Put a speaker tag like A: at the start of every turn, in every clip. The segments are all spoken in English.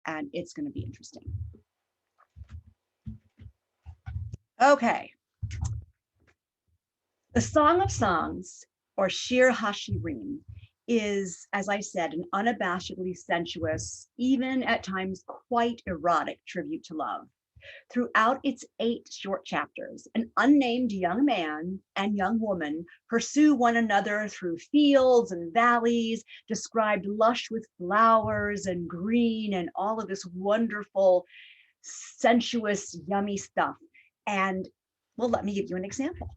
A: and it's going to be interesting. Okay. The Song of Songs, or Shir HaShirim, is, as I said, an unabashedly sensuous, even at times quite erotic tribute to love. Throughout its 8 short chapters, an unnamed young man and young woman pursue one another through fields and valleys, described lush with flowers and green and all of this wonderful, sensuous, yummy stuff. And well, let me give you an example.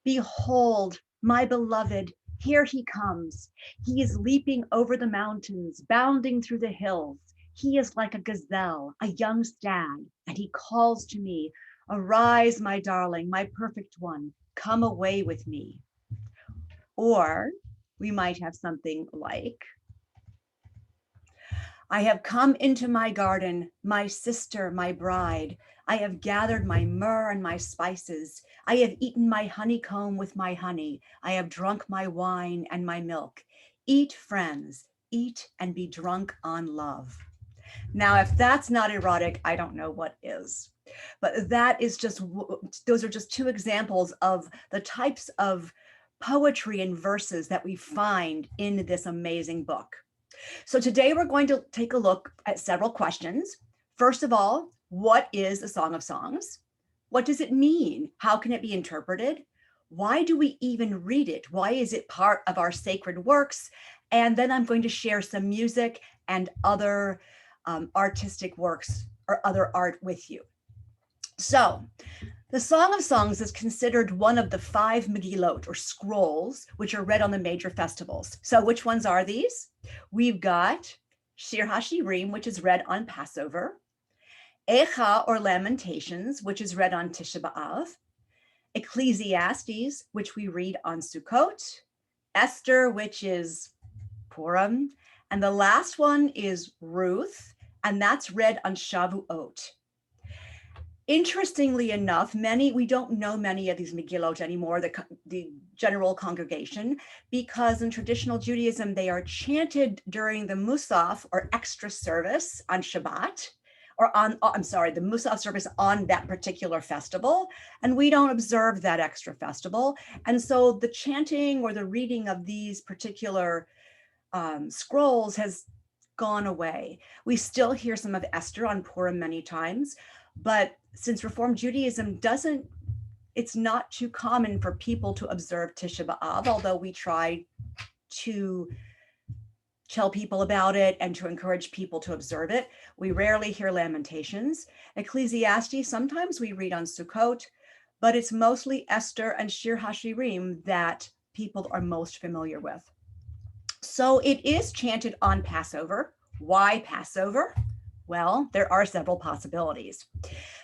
A: Behold, my beloved, here he comes. He is leaping over the mountains, bounding through the hills. He is like a gazelle, a young stag, and he calls to me, arise, my darling, my perfect one, come away with me. Or we might have something like, I have come into my garden, my sister, my bride. I have gathered my myrrh and my spices. I have eaten my honeycomb with my honey. I have drunk my wine and my milk. Eat, friends, eat and be drunk on love. Now, if that's not erotic, I don't know what is. But that is just, those are just 2 examples of the types of poetry and verses that we find in this amazing book. So today we're going to take a look at several questions. First of all, what is a Song of Songs? What does it mean? How can it be interpreted? Why do we even read it? Why is it part of our sacred works? And then I'm going to share some music and other artistic works or other art with you. So the Song of Songs is considered one of the 5 Megillot, or scrolls, which are read on the major festivals. So which ones are these? We've got Shir HaShirim, which is read on Passover, Echa, or Lamentations, which is read on Tisha B'Av, Ecclesiastes, which we read on Sukkot, Esther, which is Purim, and the last one is Ruth, and that's read on Shavuot. Interestingly enough, we don't know many of these Megillot anymore, the general congregation, because in traditional Judaism, they are chanted during the Musaf, or extra service on Shabbat, or the Musaf service on that particular festival. And we don't observe that extra festival. And so the chanting or the reading of these particular scrolls has gone away. We still hear some of Esther on Purim many times, but since Reform Judaism it's not too common for people to observe Tisha B'Av, although we try to tell people about it and to encourage people to observe it. We rarely hear Lamentations. Ecclesiastes, sometimes we read on Sukkot, but it's mostly Esther and Shir HaShirim that people are most familiar with. So it is chanted on Passover. Why Passover? Well, there are several possibilities.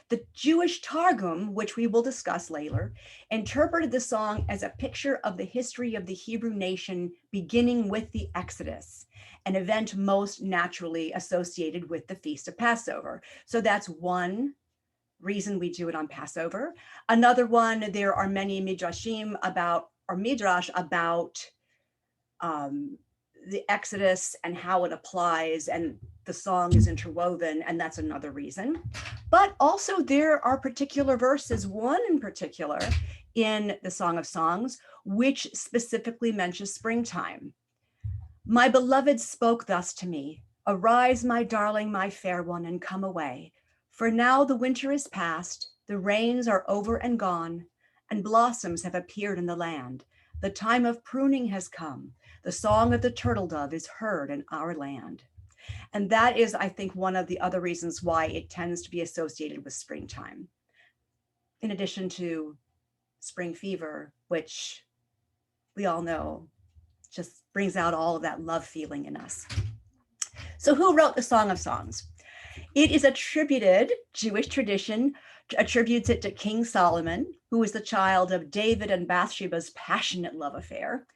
A: The Jewish Targum, which we will discuss later, interpreted the song as a picture of the history of the Hebrew nation beginning with the Exodus, an event most naturally associated with the Feast of Passover. So that's one reason we do it on Passover. Another one, there are many midrashim about the Exodus and how it applies, and the song is interwoven, and that's another reason. But also there are particular verses, one in particular in the Song of Songs, which specifically mentions springtime. My beloved spoke thus to me, arise, my darling, my fair one, and come away. For now the winter is past, the rains are over and gone, and blossoms have appeared in the land. The time of pruning has come. The song of the turtle dove is heard in our land. And that is, I think, one of the other reasons why it tends to be associated with springtime. In addition to spring fever, which we all know just brings out all of that love feeling in us. So who wrote the Song of Songs? It is attributed, Jewish tradition attributes it to King Solomon, who was the child of David and Bathsheba's passionate love affair.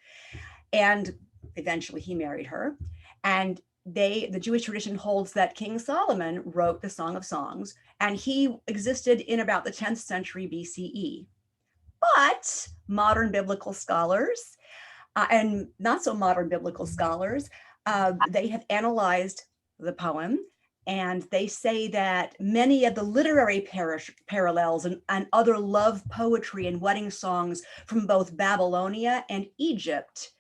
A: And eventually he married her. And the Jewish tradition holds that King Solomon wrote the Song of Songs, and he existed in about the 10th century BCE. But modern biblical scholars and not so modern biblical scholars They have analyzed the poem, and they say that many of the literary parallels and other love poetry and wedding songs from both Babylonia and Egypt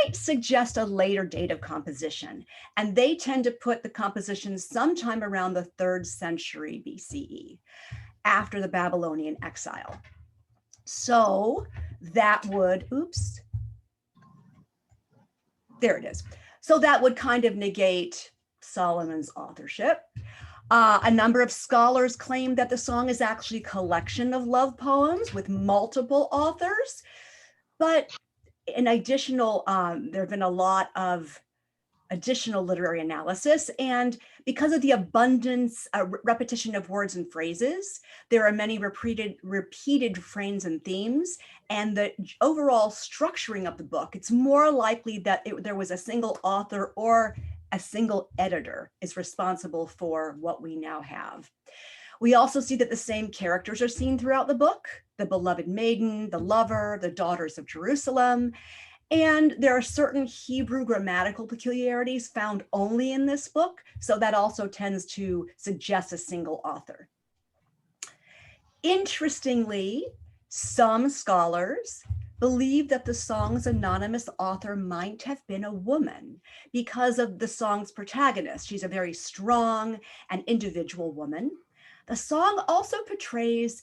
A: might suggest a later date of composition. And they tend to put the composition sometime around the 3rd century BCE, after the Babylonian exile. So that would, oops, there it is. So that would kind of negate Solomon's authorship. A number of scholars claim that the song is actually a collection of love poems with multiple authors, but in additional, there have been a lot of additional literary analysis, and because of the abundance, repetition of words and phrases, there are many repeated refrains and themes, and the overall structuring of the book, it's more likely that there was a single author or a single editor is responsible for what we now have. We also see that the same characters are seen throughout the book: the beloved maiden, the lover, the daughters of Jerusalem. And there are certain Hebrew grammatical peculiarities found only in this book, so that also tends to suggest a single author. Interestingly, some scholars believe that the song's anonymous author might have been a woman because of the song's protagonist. She's a very strong and individual woman. The song also portrays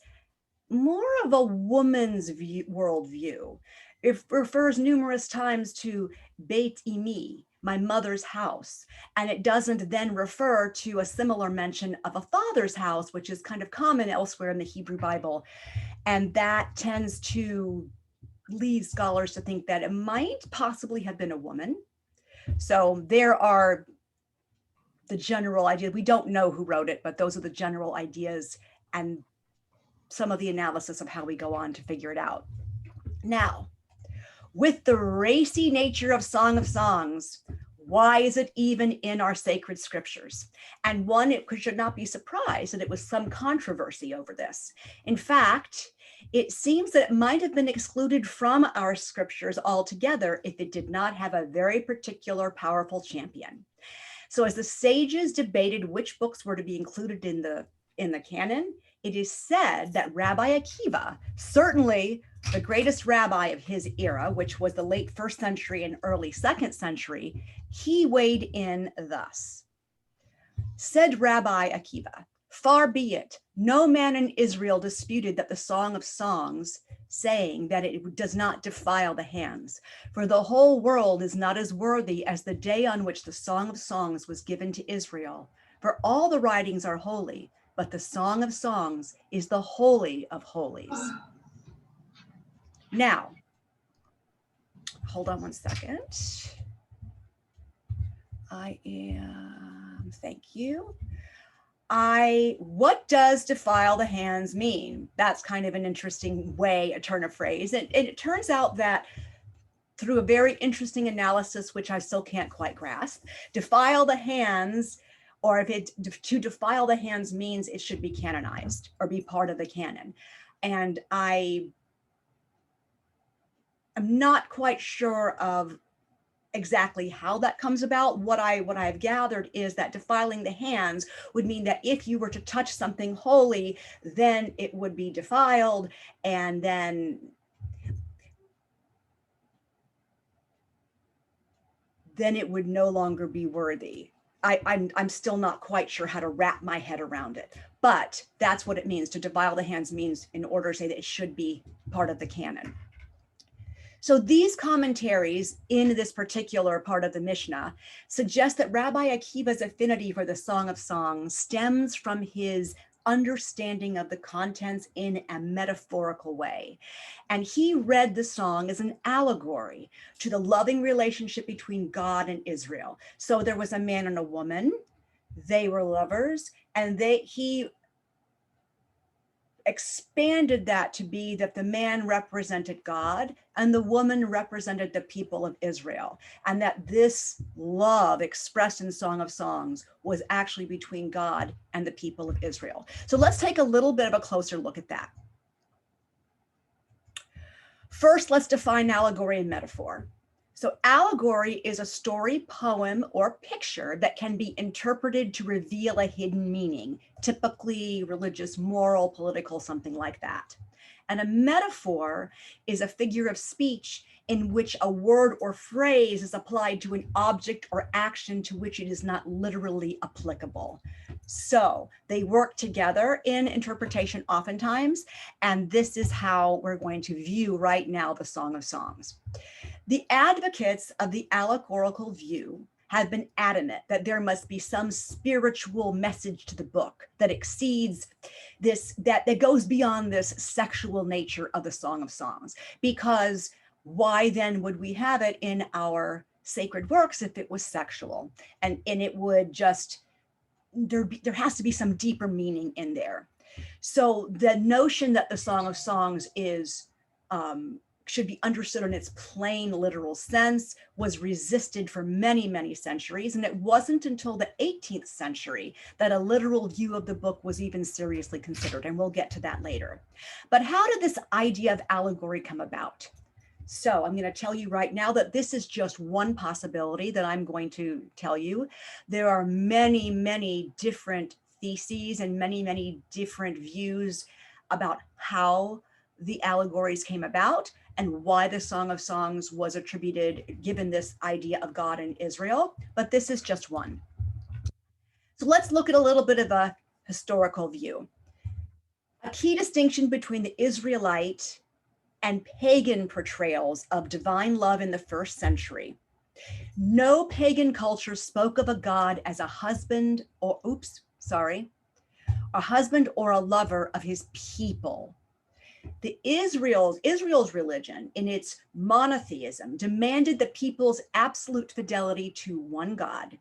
A: more of a woman's worldview. It refers numerous times to Beit Imi, my mother's house, and it doesn't then refer to a similar mention of a father's house, which is kind of common elsewhere in the Hebrew Bible. And that tends to lead scholars to think that it might possibly have been a woman. So there are the general idea. We don't know who wrote it, but those are the general ideas and some of the analysis of how we go on to figure it out. Now, with the racy nature of Song of Songs, why is it even in our sacred scriptures? And one, it should not be surprised that it was some controversy over this. In fact, it seems that it might have been excluded from our scriptures altogether if it did not have a very particular powerful champion. So as the sages debated which books were to be included in the canon, it is said that Rabbi Akiva, certainly the greatest rabbi of his era, which was the late 1st century and early 2nd century, he weighed in thus. Said Rabbi Akiva, "Far be it, no man in Israel disputed that the Song of Songs, saying that it does not defile the hands. For the whole world is not as worthy as the day on which the Song of Songs was given to Israel. For all the writings are holy, but the Song of Songs is the holy of holies." Now, hold on one second. Thank you. What does defile the hands mean? That's kind of an interesting way, a turn of phrase. And it turns out that through a very interesting analysis, which I still can't quite grasp, defile the hands, or if to defile the hands means it should be canonized or be part of the canon. And I'm not quite sure of exactly how that comes about. What I've gathered is that defiling the hands would mean that if you were to touch something holy, then it would be defiled, and then it would no longer be worthy. I'm still not quite sure how to wrap my head around it, but that's what it means. To defile the hands means in order to say that it should be part of the canon. So these commentaries in this particular part of the Mishnah suggest that Rabbi Akiva's affinity for the Song of Songs stems from his understanding of the contents in a metaphorical way. And he read the song as an allegory to the loving relationship between God and Israel. So there was a man and a woman, they were lovers, and he expanded that to be that the man represented God and the woman represented the people of Israel, and that this love expressed in Song of Songs was actually between God and the people of Israel. So let's take a little bit of a closer look at that. First, let's define allegory and metaphor. So allegory is a story, poem, or picture that can be interpreted to reveal a hidden meaning, typically religious, moral, political, something like that. And a metaphor is a figure of speech in which a word or phrase is applied to an object or action to which it is not literally applicable. So they work together in interpretation oftentimes, and this is how we're going to view right now the Song of Songs. The advocates of the allegorical view have been adamant that there must be some spiritual message to the book that exceeds this, that goes beyond this sexual nature of the Song of Songs. Because why then would we have it in our sacred works if it was sexual? And it would just, there has to be some deeper meaning in there. So the notion that the Song of Songs is should be understood in its plain literal sense was resisted for many, many centuries. And it wasn't until the 18th century that a literal view of the book was even seriously considered. And we'll get to that later. But how did this idea of allegory come about? So I'm going to tell you right now that this is just one possibility that I'm going to tell you. There are many, many different theses and many, many different views about how the allegories came about and why the Song of Songs was attributed, given this idea of God and Israel, but this is just one. So let's look at a little bit of a historical view. A key distinction between the Israelite and pagan portrayals of divine love in the first century. No pagan culture spoke of a God as a husband or, a husband or a lover of his people. The Israel's religion, in its monotheism, demanded the people's absolute fidelity to one God.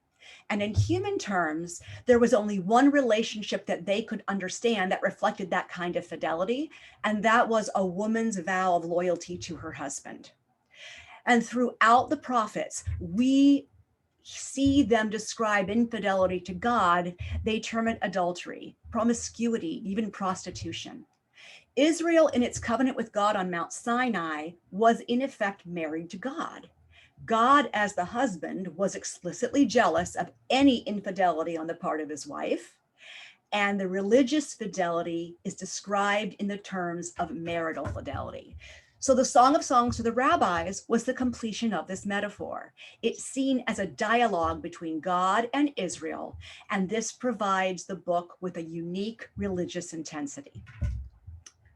A: And in human terms, there was only one relationship that they could understand that reflected that kind of fidelity, and that was a woman's vow of loyalty to her husband. And throughout the prophets, we see them describe infidelity to God. They term it adultery, promiscuity, even prostitution. Israel, in its covenant with God on Mount Sinai, was in effect married to God. God, as the husband, was explicitly jealous of any infidelity on the part of his wife, and the religious fidelity is described in the terms of marital fidelity. So the Song of Songs to the rabbis was the completion of this metaphor. It's seen as a dialogue between God and Israel, and this provides the book with a unique religious intensity.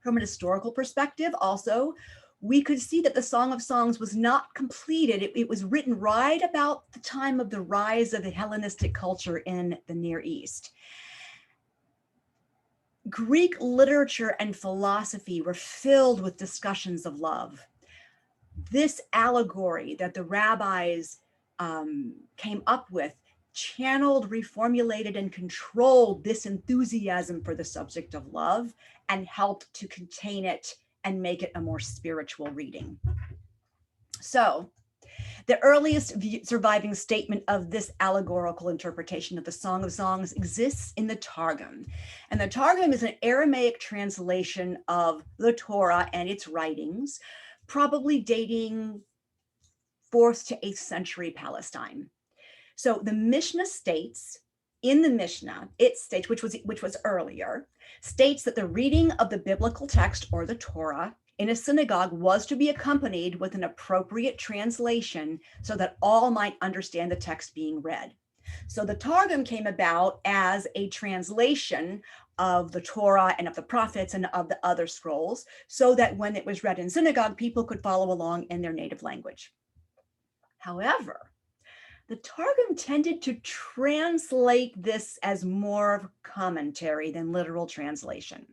A: From an historical perspective, also, we could see that the Song of Songs was not completed. It was written right about the time of the rise of the Hellenistic culture in the Near East. Greek literature and philosophy were filled with discussions of love. This allegory that the rabbis came up with channeled, reformulated, and controlled this enthusiasm for the subject of love and helped to contain it and make it a more spiritual reading. So the earliest surviving statement of this allegorical interpretation of the Song of Songs exists in the Targum. And the Targum is an Aramaic translation of the Torah and its writings, probably dating 4th to 8th century Palestine. So the Mishnah states, in the Mishnah, it states, which was earlier, states that the reading of the biblical text or the Torah in a synagogue was to be accompanied with an appropriate translation so that all might understand the text being read. So the Targum came about as a translation of the Torah and of the prophets and of the other scrolls, so that when it was read in synagogue, people could follow along in their native language. However, the Targum tended to translate this as more of commentary than literal translation.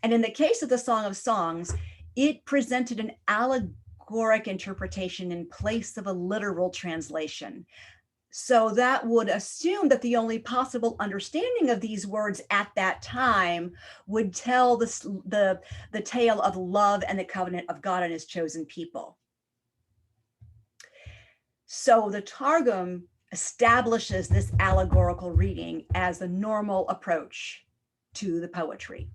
A: And in the case of the Song of Songs, it presented an allegoric interpretation in place of a literal translation. So that would assume that the only possible understanding of these words at that time would tell the tale of love and the covenant of God and his chosen people. So the Targum establishes this allegorical reading as the normal approach to the poetry.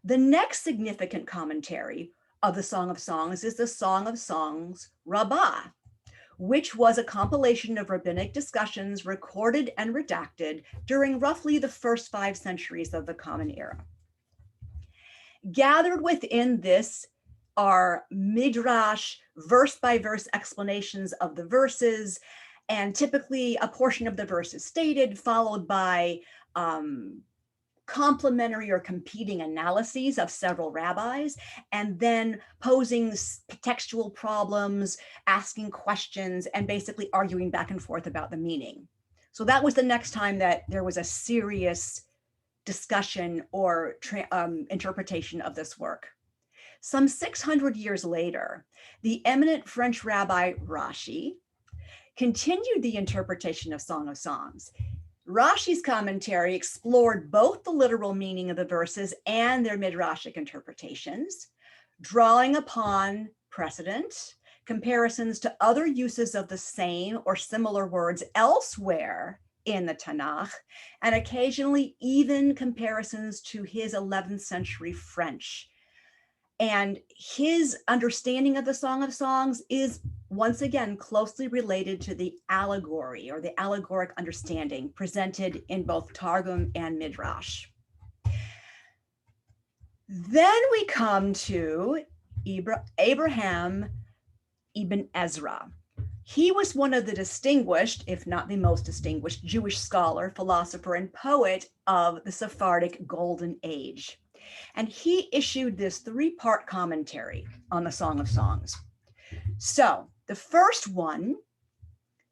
A: The next significant commentary of the Song of Songs is the Song of Songs Rabbah, which was a compilation of rabbinic discussions recorded and redacted during roughly the first 5 centuries of the Common Era. Gathered within this are midrash, verse-by-verse explanations of the verses, and typically a portion of the verse is stated, followed by complementary or competing analyses of several rabbis, and then posing textual problems, asking questions, and basically arguing back and forth about the meaning. So that was the next time that there was a serious discussion or interpretation of this work. Some 600 years later, the eminent French rabbi Rashi continued the interpretation of Song of Songs. Rashi's commentary explored both the literal meaning of the verses and their midrashic interpretations, drawing upon precedent, comparisons to other uses of the same or similar words elsewhere in the Tanakh, and occasionally even comparisons to his 11th century French. And his understanding of the Song of Songs is once again closely related to the allegory or the allegoric understanding presented in both Targum and Midrash. Then we come to Abraham ibn Ezra. He was one of the distinguished, if not the most distinguished, Jewish scholar, philosopher, and poet of the Sephardic Golden Age. And he issued this 3-part commentary on the Song of Songs. So the first one,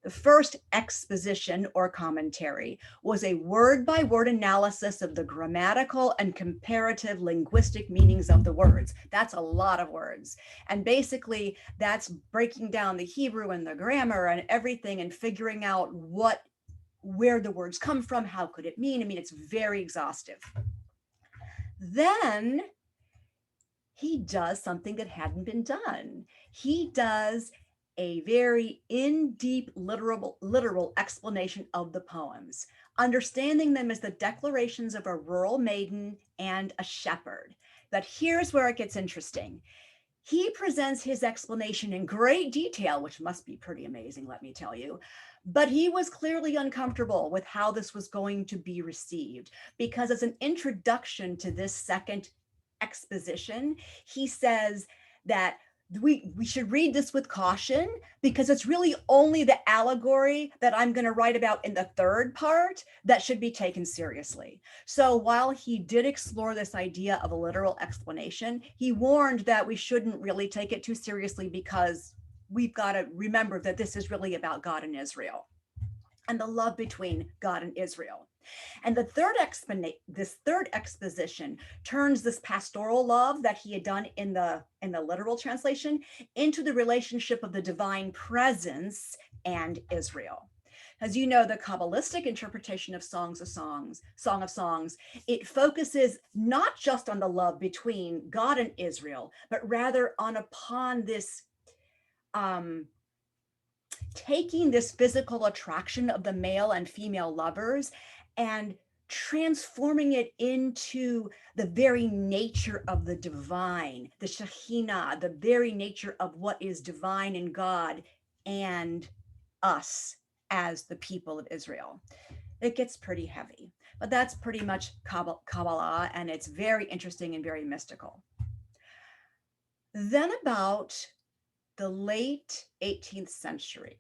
A: the first exposition or commentary, was a word-by-word analysis of the grammatical and comparative linguistic meanings of the words. That's a lot of words. And basically, that's breaking down the Hebrew and the grammar and everything and figuring out where the words come from, how could it mean? I mean, it's very exhaustive. Then he does something that hadn't been done. He does a very in-deep literal explanation of the poems, understanding them as the declarations of a rural maiden and a shepherd. But here's where it gets interesting. He presents his explanation in great detail, which must be pretty amazing, let me tell you. But he was clearly uncomfortable with how this was going to be received, because as an introduction to this second exposition, he says that we should read this with caution, because it's really only the allegory that I'm going to write about in the third part that should be taken seriously. So while he did explore this idea of a literal explanation, he warned that we shouldn't really take it too seriously, because we've got to remember that this is really about God and Israel and the love between God and Israel. And this third exposition turns this pastoral love that he had done in the literal translation into the relationship of the divine presence and Israel. As you know, the Kabbalistic interpretation of Song of Songs, it focuses not just on the love between God and Israel, but rather upon this taking this physical attraction of the male and female lovers and transforming it into the very nature of the divine, the Shekhinah, the very nature of what is divine in God and us as the people of Israel. It gets pretty heavy, but that's pretty much Kabbalah, and it's very interesting and very mystical. Then about the late 18th century,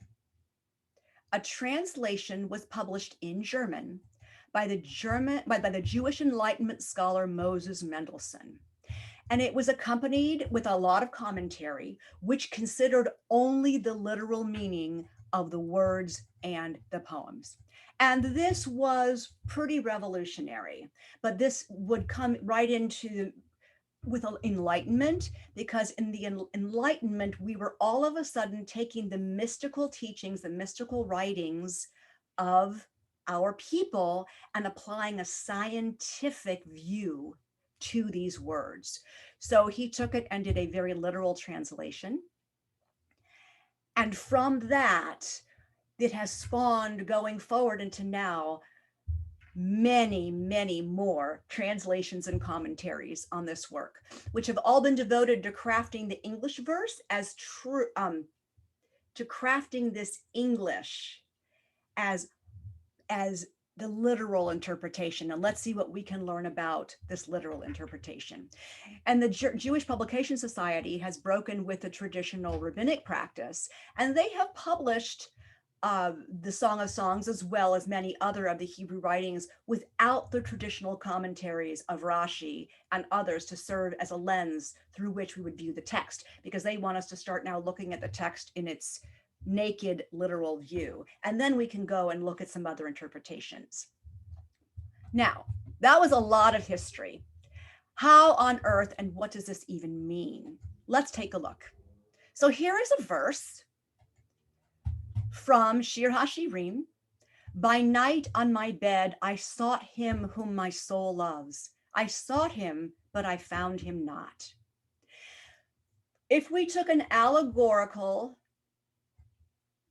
A: a translation was published in German by the Jewish Enlightenment scholar Moses Mendelssohn. And it was accompanied with a lot of commentary, which considered only the literal meaning of the words and the poems. And this was pretty revolutionary, but this would come right into with Enlightenment, because in the Enlightenment, we were all of a sudden taking the mystical teachings, the mystical writings of our people and applying a scientific view to these words. So he took it and did a very literal translation. And from that, it has spawned, going forward into now, many, many more translations and commentaries on this work, which have all been devoted to crafting the English verse as true, to crafting this English as the literal interpretation. And let's see what we can learn about this literal interpretation. And the Jewish Publication Society has broken with the traditional rabbinic practice, and they have published the Song of Songs, as well as many other of the Hebrew writings, without the traditional commentaries of Rashi and others to serve as a lens through which we would view the text, because they want us to start now looking at the text in its naked literal view. And then we can go and look at some other interpretations. Now, that was a lot of history. How on earth and what does this even mean? Let's take a look. So here is a verse from Shir HaShirim. By night on my bed, I sought him whom my soul loves. I sought him, but I found him not. If we took an allegorical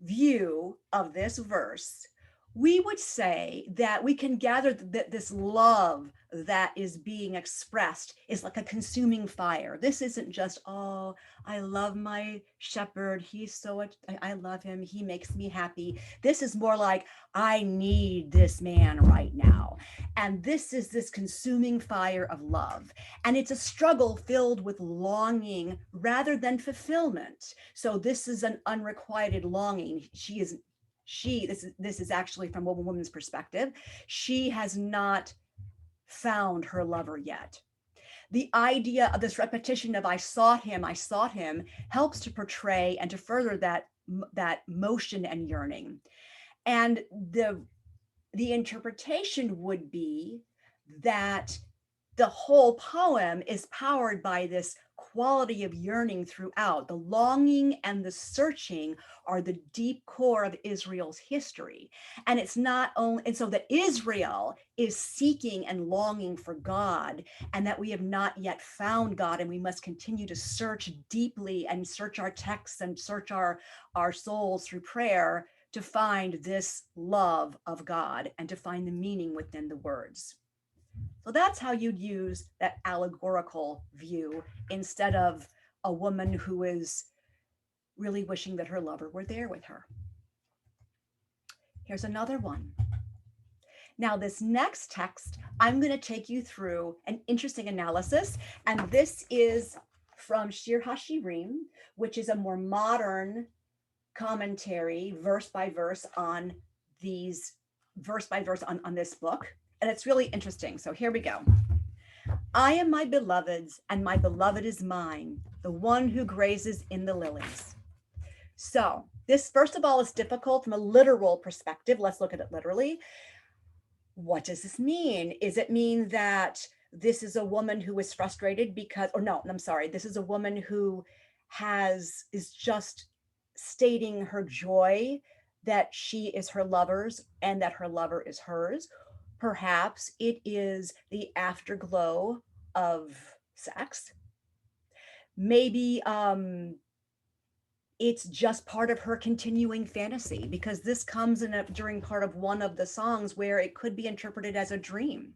A: view of this verse, we would say that we can gather that this love that is being expressed is like a consuming fire. This isn't just, oh, I love my shepherd. He's so, I love him. He makes me happy. This is more like, I need this man right now. And this is this consuming fire of love. And it's a struggle filled with longing rather than fulfillment. So this is an unrequited longing. This is actually from a woman's perspective. She has not found her lover yet. The idea of this repetition of I sought him, helps to portray and to further that motion and yearning. And the interpretation would be that the whole poem is powered by this quality of yearning throughout. The longing and the searching are the deep core of Israel's history. And it's not only, and so that Israel is seeking and longing for God, and that we have not yet found God, and we must continue to search deeply and search our texts and search our souls through prayer to find this love of God and to find the meaning within the words. So that's how you'd use that allegorical view instead of a woman who is really wishing that her lover were there with her. Here's another one. Now, this next text, I'm going to take you through an interesting analysis, and this is from Shir HaShirim, which is a more modern commentary, verse by verse on this book. And it's really interesting. So here we go. I am my beloved's, and my beloved is mine, the one who grazes in the lilies. So this, first of all, is difficult from a literal perspective. Let's look at it literally. What does this mean? Is it mean that this is a woman who is frustrated because, or no, I'm sorry, this is a woman who is just stating her joy that she is her lover's and that her lover is hers? Perhaps it is the afterglow of sex. Maybe it's just part of her continuing fantasy, because this comes during part of one of the songs where it could be interpreted as a dream.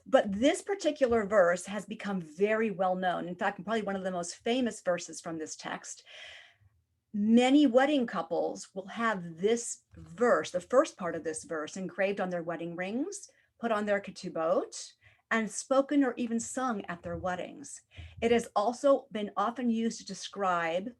A: But this particular verse has become very well known. In fact, probably one of the most famous verses from this text. Many wedding couples will have this verse, the first part of this verse, engraved on their wedding rings, put on their ketubot, and spoken or even sung at their weddings. It has also been often used to describe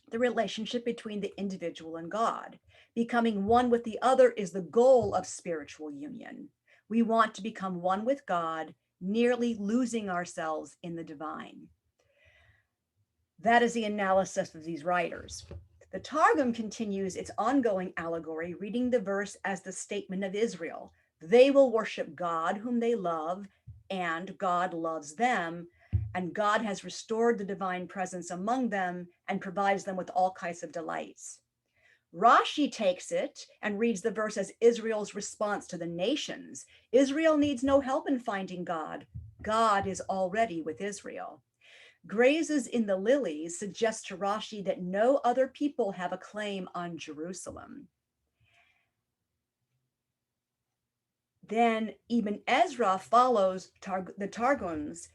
A: the relationship between the individual and God. Becoming one with the other is the goal of spiritual union. We want to become one with God, nearly losing ourselves in the divine. That is the analysis of these writers. The Targum continues its ongoing allegory, reading the verse as the statement of Israel. They will worship God whom they love, and God loves them, and God has restored the divine presence among them and provides them with all kinds of delights. Rashi takes it and reads the verse as Israel's response to the nations. Israel needs no help in finding God. God is already with Israel. Grazes in the lilies suggests to Rashi that no other people have a claim on Jerusalem. then even Ezra follows the Targum's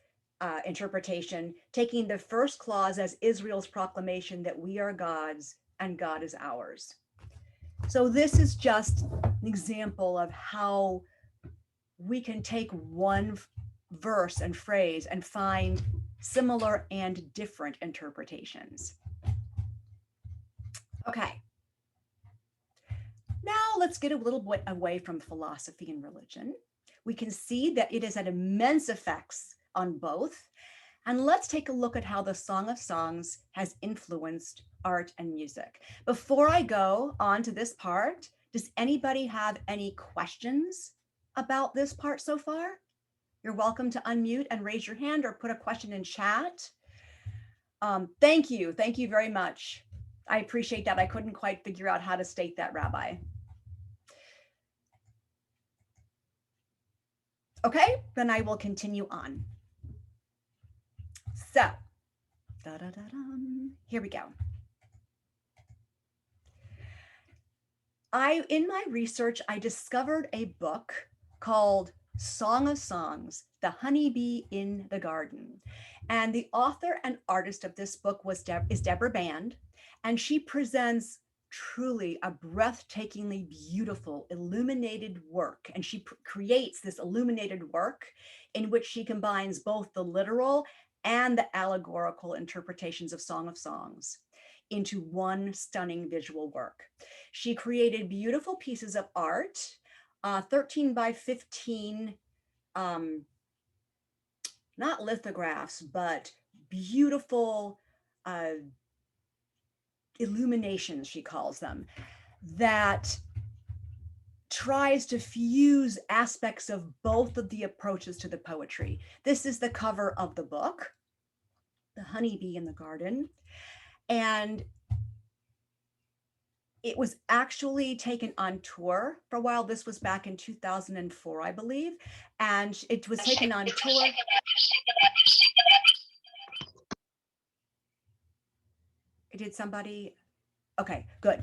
A: interpretation, taking the first clause as Israel's proclamation that we are God's and God is ours. So this is just an example of how we can take one verse and phrase and find similar and different interpretations. Okay. Now let's get a little bit away from philosophy and religion. We can see that it has had immense effects on both. And let's take a look at how the Song of Songs has influenced art and music. Before I go on to this part, does anybody have any questions about this part so far? You're welcome to unmute and raise your hand or put a question in chat. Thank you. Thank you very much. I appreciate that. I couldn't quite figure out how to state that, Rabbi. Okay, then I will continue on. So, here we go. In my research, I discovered a book called Song of Songs, The Honeybee in the Garden. And the author and artist of this book is Deborah Band, and she presents truly a breathtakingly beautiful illuminated work. And she creates this illuminated work in which she combines both the literal and the allegorical interpretations of Song of Songs into one stunning visual work. She created beautiful pieces of art, 13 by 15, not lithographs, but beautiful illuminations, she calls them, that tries to fuse aspects of both of the approaches to the poetry. This is the cover of the book, The Honeybee in the Garden. And it was actually taken on tour for a while. This was back in 2004, I believe. And it was taken on tour. Did somebody? Okay, good.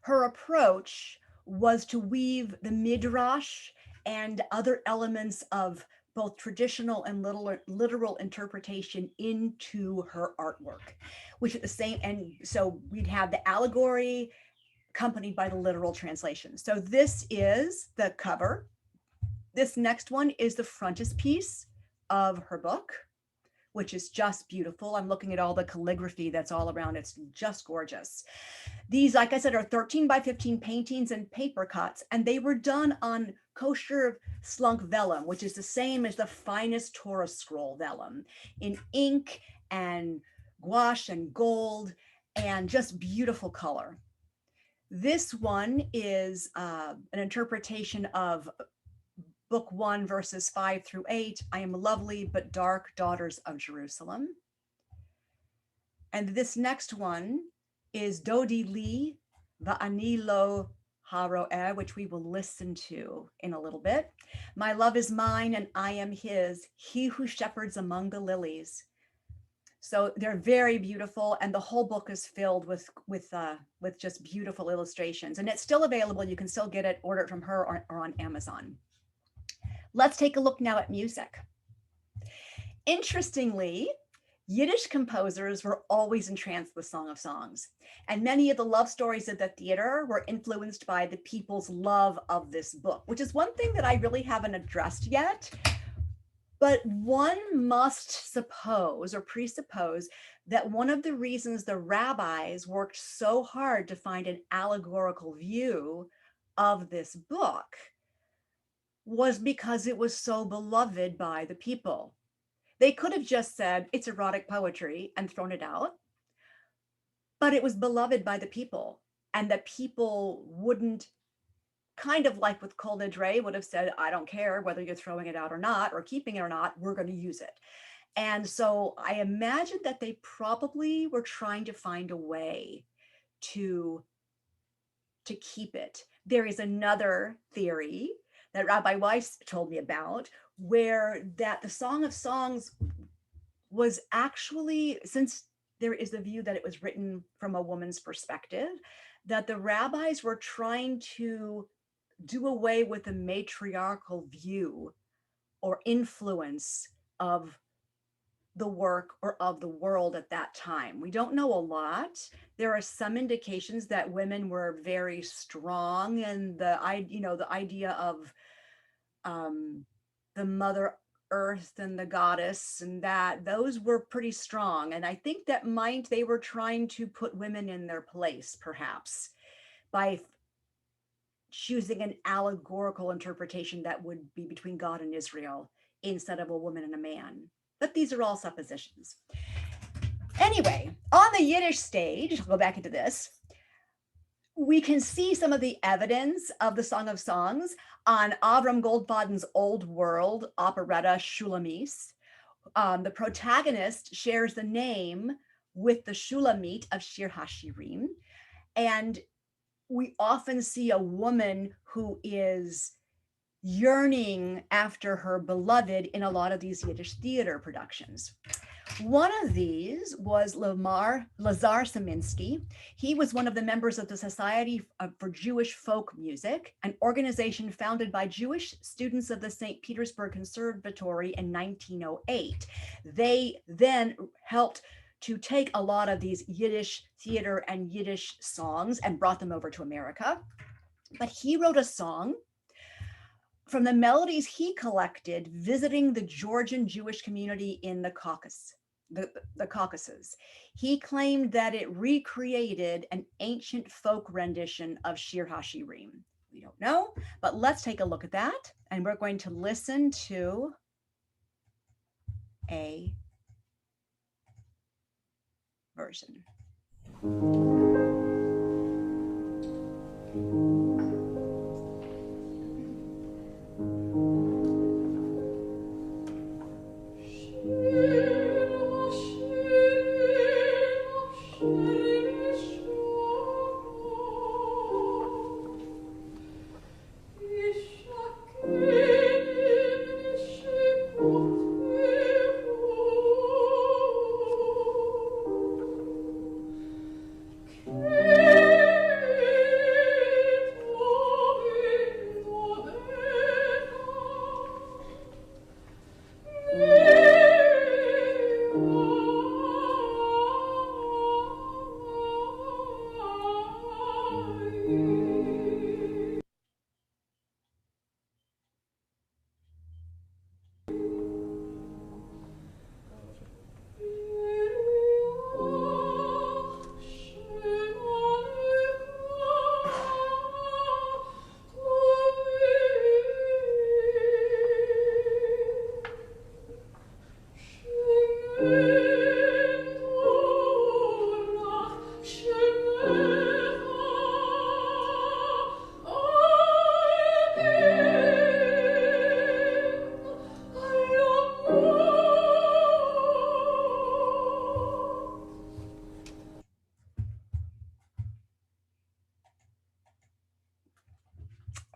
A: Her approach was to weave the midrash and other elements of both traditional and literal interpretation into her artwork, which at the same, and so we'd have the allegory accompanied by the literal translation. So this is the cover. This next one is the frontispiece of her book, which is just beautiful. I'm looking at all the calligraphy that's all around. It's just gorgeous. These, like I said, are 13 by 15 paintings and paper cuts, and they were done on kosher slunk vellum, which is the same as the finest Torah scroll vellum, in ink and gouache and gold, and just beautiful color. This one is an interpretation of Book 1, verses 5 through 8. I am lovely but dark, daughters of Jerusalem. And this next one is Dodi Li Va'ani Lo Haro'eh, which we will listen to in a little bit. My love is mine and I am his, he who shepherds among the lilies. So they're very beautiful, and the whole book is filled with just beautiful illustrations. And it's still available. You can still get it, order it from her or on Amazon. Let's take a look now at music. Interestingly, Yiddish composers were always entranced with Song of Songs, and many of the love stories at the theater were influenced by the people's love of this book, which is one thing that I really haven't addressed yet. But one must suppose or presuppose that one of the reasons the rabbis worked so hard to find an allegorical view of this book was because it was so beloved by the people. They could have just said it's erotic poetry and thrown it out, but it was beloved by the people, and the people wouldn't, kind of like with Kol Nidre, would have said, I don't care whether you're throwing it out or not, or keeping it or not, we're going to use it. And so I imagine that they probably were trying to find a way to keep it. There is another theory that Rabbi Weiss told me about, where that the Song of Songs was actually, since there is the view that it was written from a woman's perspective, that the rabbis were trying to do away with the matriarchal view or influence of the work or of the world at that time. We don't know a lot. There are some indications that women were very strong, and the idea of the mother earth and the goddess, and that those were pretty strong. And I think that they were trying to put women in their place, perhaps, by choosing an allegorical interpretation that would be between God and Israel instead of a woman and a man. But these are all suppositions. Anyway, on the Yiddish stage, I'll go back into this, we can see some of the evidence of the Song of Songs on Avram Goldfaden's Old World operetta Shulamis. The protagonist shares the name with the Shulamite of Shir HaShirim, and we often see a woman who is yearning after her beloved in a lot of these Yiddish theater productions. One of these was Lazar Saminsky. He was one of the members of the Society for Jewish Folk Music, an organization founded by Jewish students of the St. Petersburg Conservatory in 1908. They then helped to take a lot of these Yiddish theater and Yiddish songs and brought them over to America. But he wrote a song from the melodies he collected visiting the Georgian Jewish community in the Caucasus. He claimed that it recreated an ancient folk rendition of Shir HaShirim. We don't know, but let's take a look at that. And we're going to listen to a version.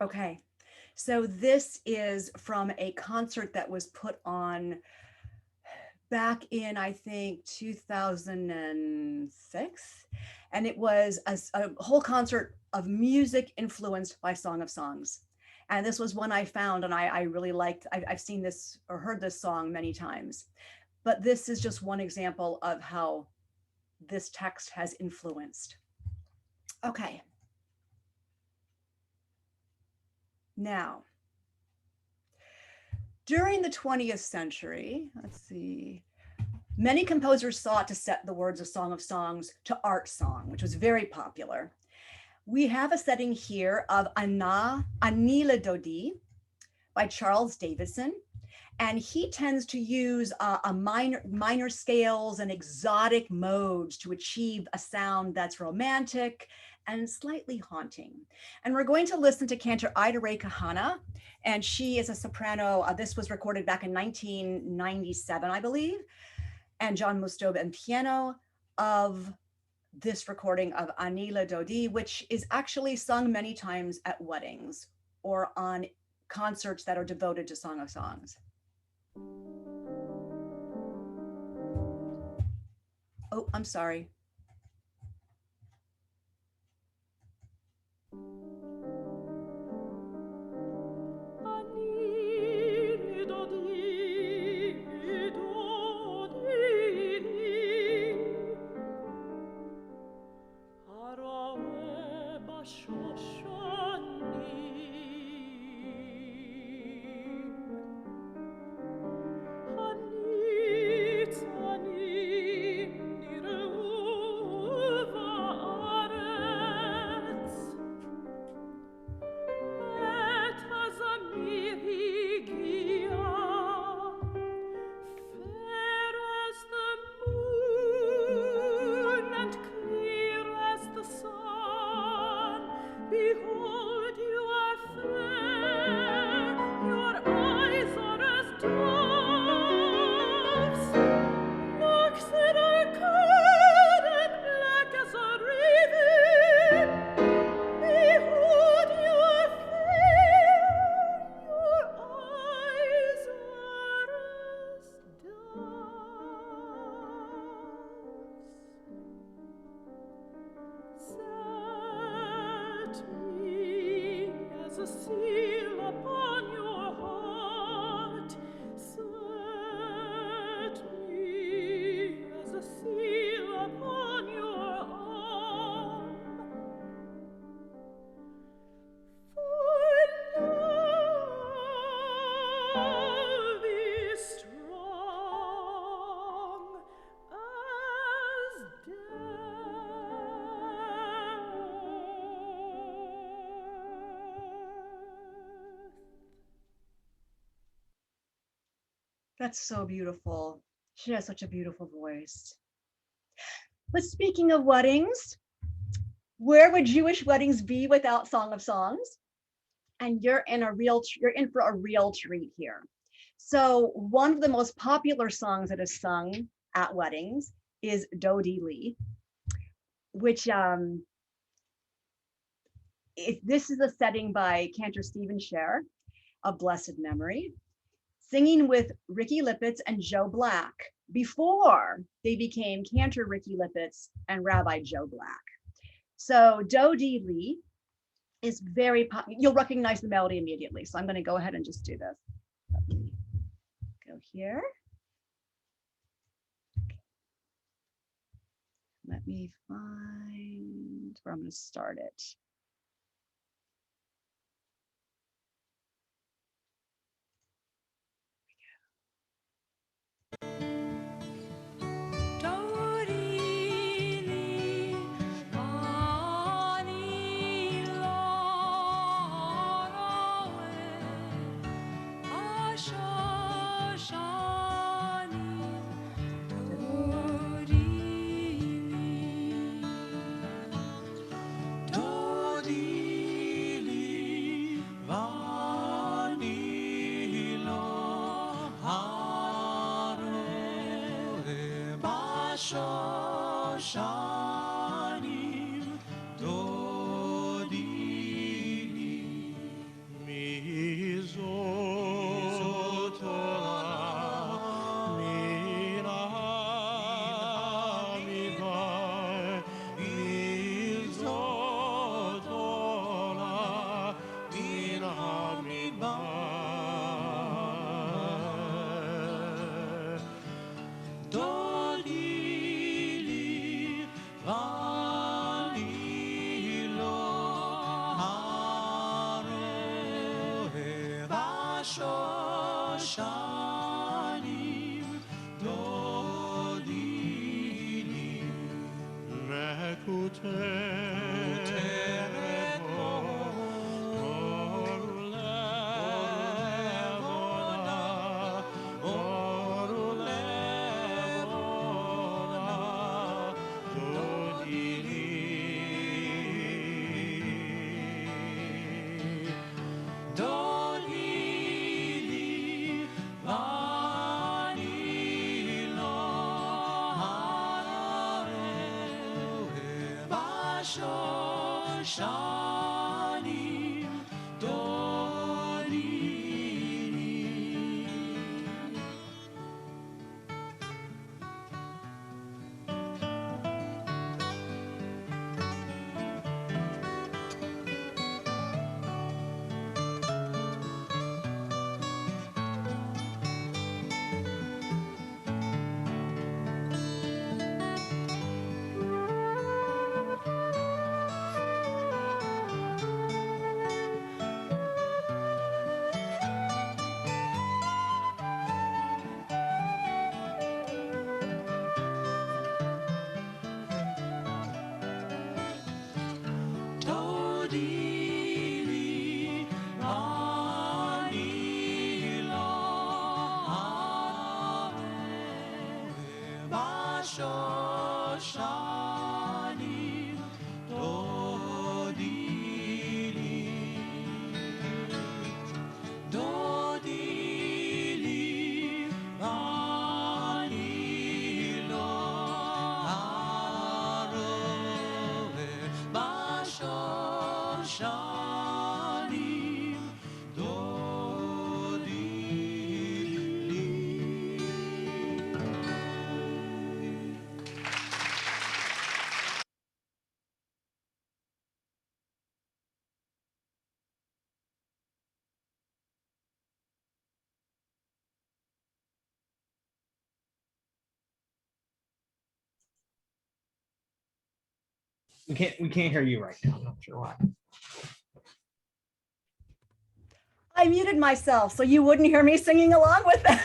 A: Okay, so this is from a concert that was put on back in, I think, 2006. And it was a whole concert of music influenced by Song of Songs. And this was one I found, and I really liked. I've seen this or heard this song many times. But this is just one example of how this text has influenced. Okay. Now, during the 20th century, let's see, many composers sought to set the words of Song of Songs to art song, which was very popular. We have a setting here of Ani Le Dodi by Charles Davison, and he tends to use a minor scales and exotic modes to achieve a sound that's romantic and slightly haunting. And we're going to listen to Cantor Ida Ray Kahana, and she is a soprano. This was recorded back in 1997, I believe, and John Mustob and piano of this recording of Ani Le Dodi, which is actually sung many times at weddings or on concerts that are devoted to Song of Songs. Oh, I'm sorry.
B: Behold, you are fair, your eyes are as doves, looks that are cold and black as a raven. Behold, you are fair, your eyes are as doves. Set me as a seal upon your heart. Set me as a seal upon your arm. For love is strong as death.
A: That's so beautiful. She has such a beautiful voice. But speaking of weddings, where would Jewish weddings be without Song of Songs? And you're in for a real treat here. So one of the most popular songs that is sung at weddings is Dodi Li, which this is a setting by Cantor Shir of blessed memory, singing with Ricky Lippitz and Joe Black before they became Cantor Ricky Lippitz and Rabbi Joe Black. So Dodi Li is very popular. You'll recognize the melody immediately. So I'm going to go ahead and just do this. Let me go here. Let me find where I'm going to start it.
C: We can't hear you right now. I'm not sure why.
A: I muted myself so you wouldn't hear me singing along with them.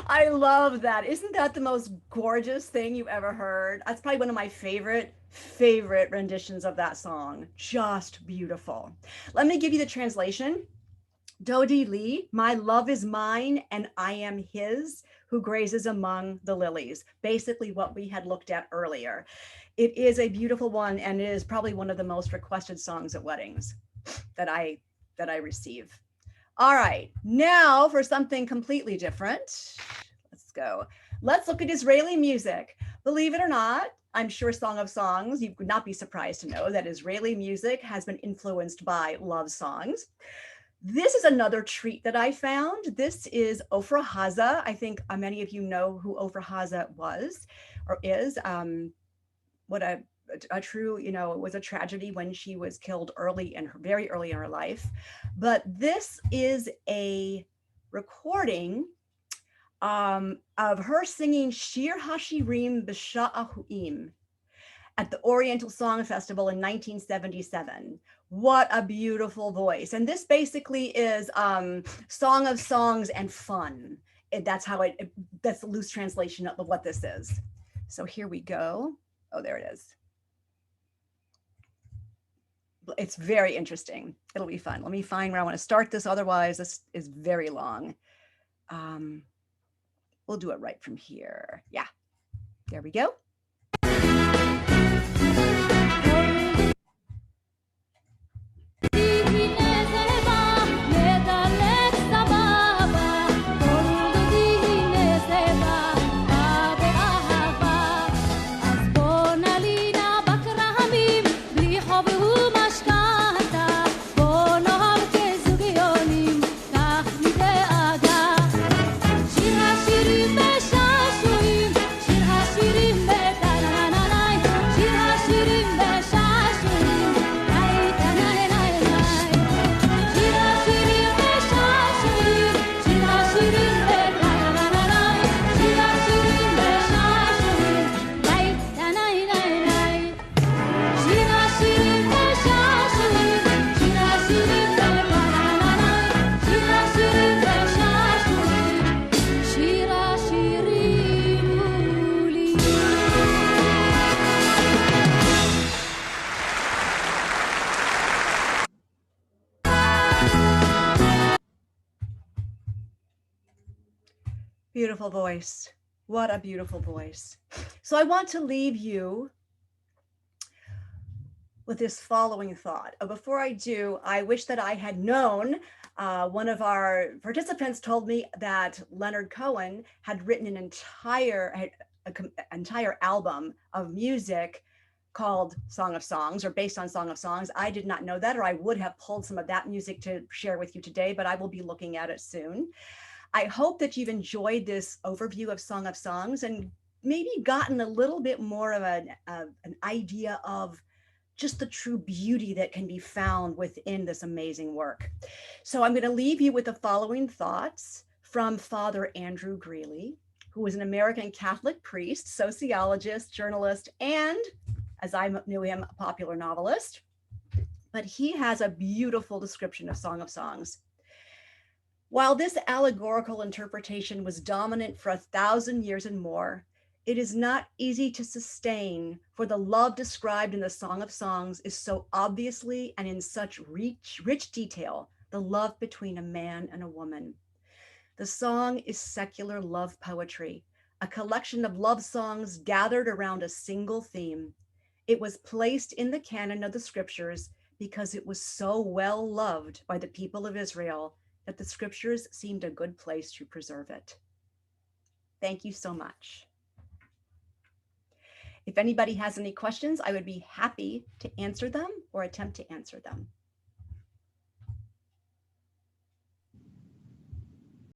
A: I love that. Isn't that the most gorgeous thing you've ever heard? That's probably one of my favorite renditions of that song. Just beautiful. Let me give you the translation. Dodi Lee, my love is mine and I am his who grazes among the lilies. Basically what we had looked at earlier. It is a beautiful one and it is probably one of the most requested songs at weddings that I receive. All right, now for something completely different. Let's go. Let's look at Israeli music. Believe it or not, I'm sure Song of Songs, you would not be surprised to know that Israeli music has been influenced by love songs. This is another treat that I found. This is Ofra Haza. I think many of you know who Ofra Haza was or is. What a true, you know, it was a tragedy when she was killed very early in her life. But this is a recording of her singing Shir HaShirim B'Sha'ahuim at the Oriental Song Festival in 1977. What a beautiful voice. And this basically is Song of Songs and fun. That's the loose translation of what this is. So here we go. Oh, there it is. It's very interesting. It'll be fun. Let me find where I want to start this. Otherwise, this is very long. We'll do it right from here. Yeah, there we go. Beautiful voice. What a beautiful voice. So I want to leave you with this following thought. Before I do, I wish that I had known. One of our participants told me that Leonard Cohen had written an entire album of music called Song of Songs or based on Song of Songs. I did not know that, or I would have pulled some of that music to share with you today, but I will be looking at it soon. I hope that you've enjoyed this overview of Song of Songs and maybe gotten a little bit more of an idea of just the true beauty that can be found within this amazing work. So I'm going to leave you with the following thoughts from Father Andrew Greeley, who was an American Catholic priest, sociologist, journalist, and, as I knew him, a popular novelist. But he has a beautiful description of Song of Songs. While this allegorical interpretation was dominant for 1,000 years and more, it is not easy to sustain, for the love described in the Song of Songs is so obviously and in such rich detail, the love between a man and a woman. The song is secular love poetry, a collection of love songs gathered around a single theme. It was placed in the canon of the scriptures because it was so well loved by the people of Israel that the scriptures seemed a good place to preserve it. Thank you so much. If anybody has any questions, I would be happy to answer them or attempt to answer them.